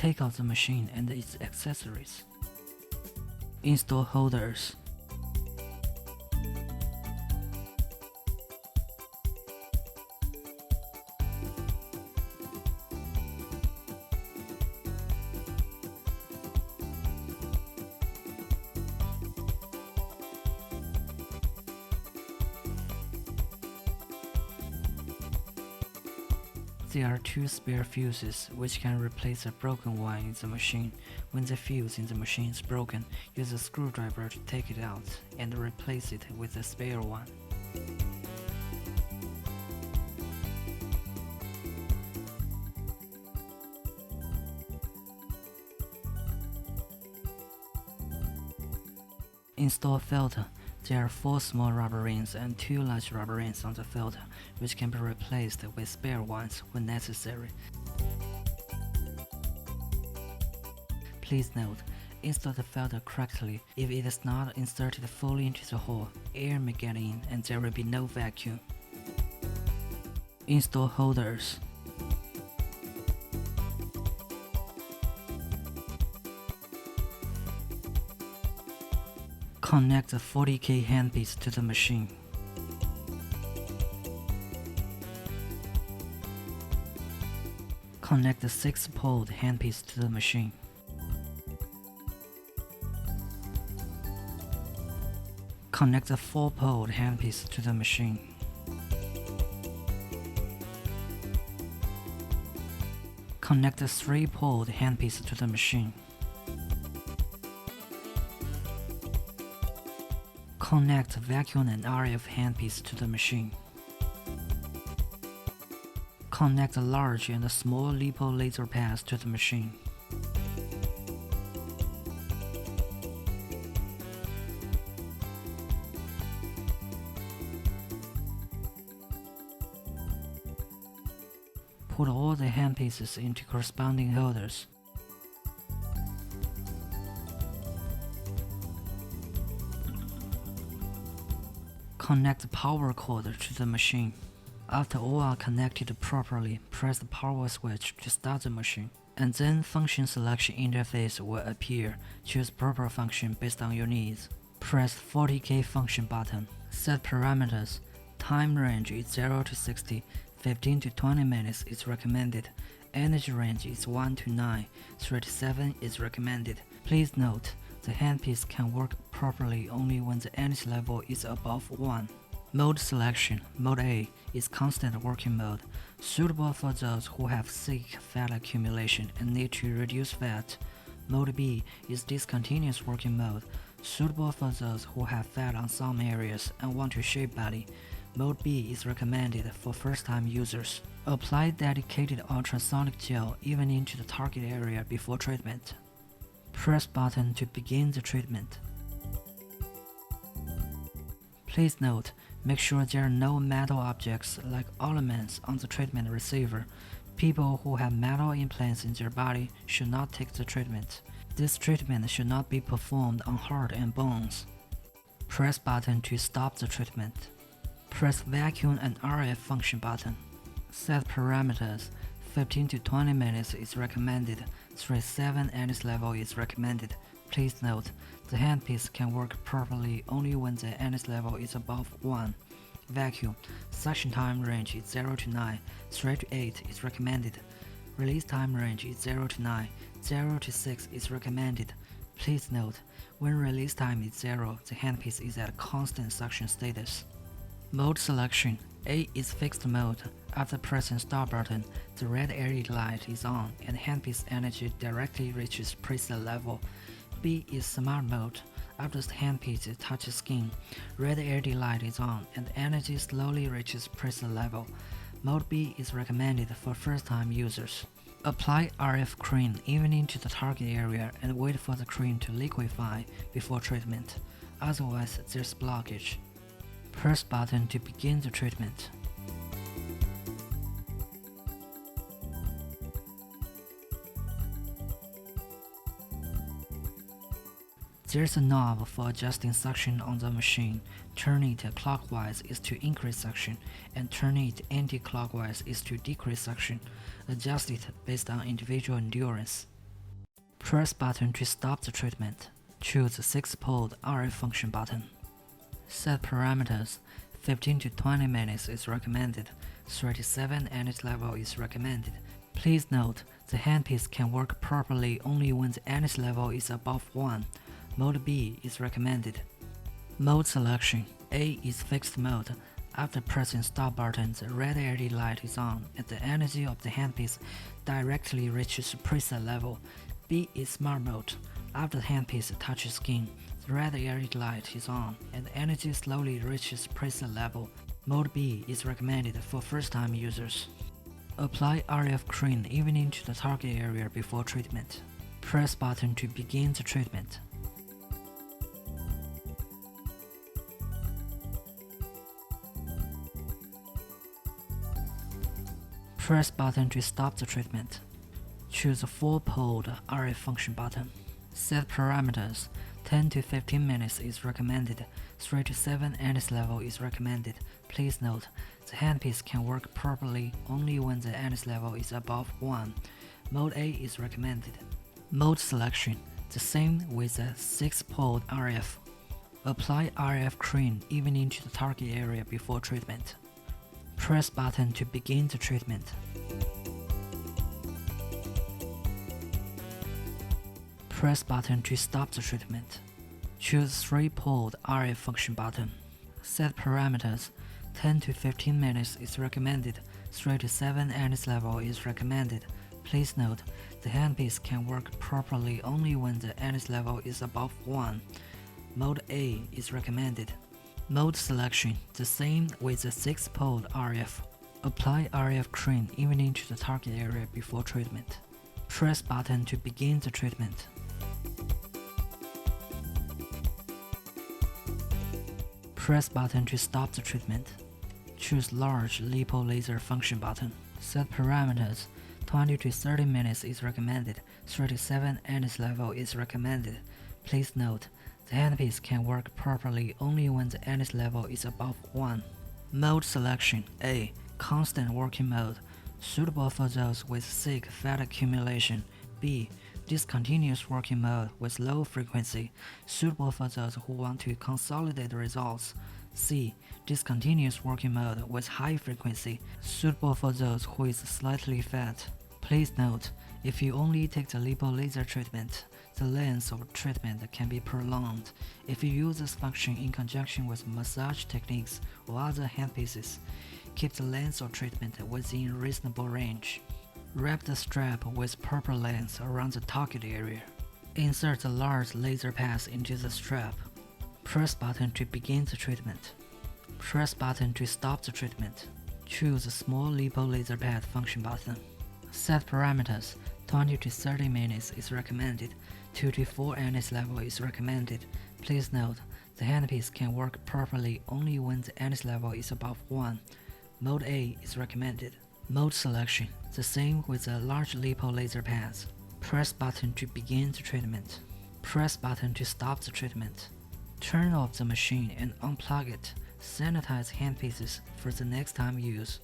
Take out the machine and its accessories. Install holders. There are 2 spare fuses which can replace a broken one in the machine. When the fuse in the machine is broken, use a screwdriver to take it out and replace it with a spare one. Install filter. There are 4 small rubber rings and 2 large rubber rings on the filter, which can be replaced with spare ones when necessary. Please note, install the filter correctly. If it is not inserted fully into the hole, air may get in and there will be no vacuum. Install holders. Connect the 40K handpiece to the machine. Connect the 6-pole handpiece to the machine. Connect the 4-pole handpiece to the machine. Connect the 3-pole handpiece to the machine. Connect vacuum and RF handpiece to the machine. Connect the large and the small LiPo laser pads to the machine. Put all the handpieces into corresponding holders. Connect the power cord to the machine. After all are connected properly, press the power switch to start the machine, and then function selection interface will appear. Choose proper function based on your needs. Press 40K function button. Set parameters. Time range is 0 to 60, 15 to 20 minutes is recommended. Energy range is 1 to 9, 3 to 7 is recommended. Please note, the handpiece can work properly only when the energy level is above 1. Mode selection. Mode A is constant working mode, suitable for those who have thick fat accumulation and need to reduce fat. Mode B is discontinuous working mode, suitable for those who have fat on some areas and want to shape body. Mode B is recommended for first-time users. Apply dedicated ultrasonic gel even into the target area before treatment. Press button to begin the treatment. Please note, make sure there are no metal objects like ornaments on the treatment receiver. People who have metal implants in their body should not take the treatment. This treatment should not be performed on heart and bones. Press button to stop the treatment. Press vacuum and RF function button. Set parameters. 15 to 20 minutes is recommended. 3-7 energy level is recommended. Please note, the handpiece can work properly only when the energy level is above 1. Vacuum. Suction time range is 0 to 9, 3 to 8 is recommended. Release time range is 0 to 9, 0 to 6 is recommended. Please note, when release time is 0, the handpiece is at constant suction status. Mode selection. A is fixed mode. After pressing start button, the red LED light is on and handpiece energy directly reaches preset level. B is smart mode. After the handpiece touches skin, red LED light is on and energy slowly reaches preset level. Mode B is recommended for first-time users. Apply RF cream even into the target area and wait for the cream to liquefy before treatment. Otherwise, there's blockage. Press button to begin the treatment. There's a knob for adjusting suction on the machine. Turning it clockwise is to increase suction, and turning it anti-clockwise is to decrease suction. Adjust it based on individual endurance. Press button to stop the treatment. Choose the 6-pole RF function button. Set parameters. 15 to 20 minutes is recommended. 37 energy level is recommended. Please note, the handpiece can work properly only when the energy level is above 1. Mode B is recommended. Mode selection. A is fixed mode. After pressing stop button, the red LED light is on and the energy of the handpiece directly reaches preset level. B is smart mode. After the handpiece touches skin, the red LED light is on and the energy slowly reaches preset level. Mode B is recommended for first-time users. Apply RF cream evenly to the target area before treatment. Press button to begin the treatment. Press button to stop the treatment. Choose a 4-pole RF function button. Set parameters. 10 to 15 minutes is recommended. 3 to 7 energy level is recommended. Please note, the handpiece can work properly only when the energy level is above 1. Mode A is recommended. Mode selection. The same with the 6-pole RF. Apply RF cream evenly to the target area before treatment. Press button to begin the treatment. Press button to stop the treatment. Choose 3-pole RF function button. Set parameters. 10 to 15 minutes is recommended. 3 to 7 energy level is recommended. Please note, the handpiece can work properly only when the energy level is above 1. Mode A is recommended. Mode selection. The same with the 6-pole RF. Apply RF cream evenly to the target area before treatment. Press button to begin the treatment. Press button to stop the treatment. Choose large lipo laser function button. Set parameters. 20 to 30 minutes is recommended. 37 energy level is recommended. Please note, the handpiece can work properly only when the energy level is above 1. Mode selection. A. Constant working mode, suitable for those with thick fat accumulation. B. Discontinuous working mode with low frequency, suitable for those who want to consolidate results. C. Discontinuous working mode with high frequency, suitable for those who is slightly fat. Please note, if you only take the lipo laser treatment, the length of treatment can be prolonged. If you use this function in conjunction with massage techniques or other handpieces, keep the length of treatment within reasonable range. Wrap the strap with proper length around the target area. Insert the large laser pads into the strap. Press button to begin the treatment. Press button to stop the treatment. Choose the small lipo laser pad function button. Set parameters. 20 to 30 minutes is recommended. 2 to 4 energy level is recommended. Please note, the handpiece can work properly only when the energy level is above 1. Mode A is recommended. Mode selection. The same with the large lipo laser pads. Press button to begin the treatment. Press button to stop the treatment. Turn off the machine and unplug it. Sanitize handpieces for the next time use.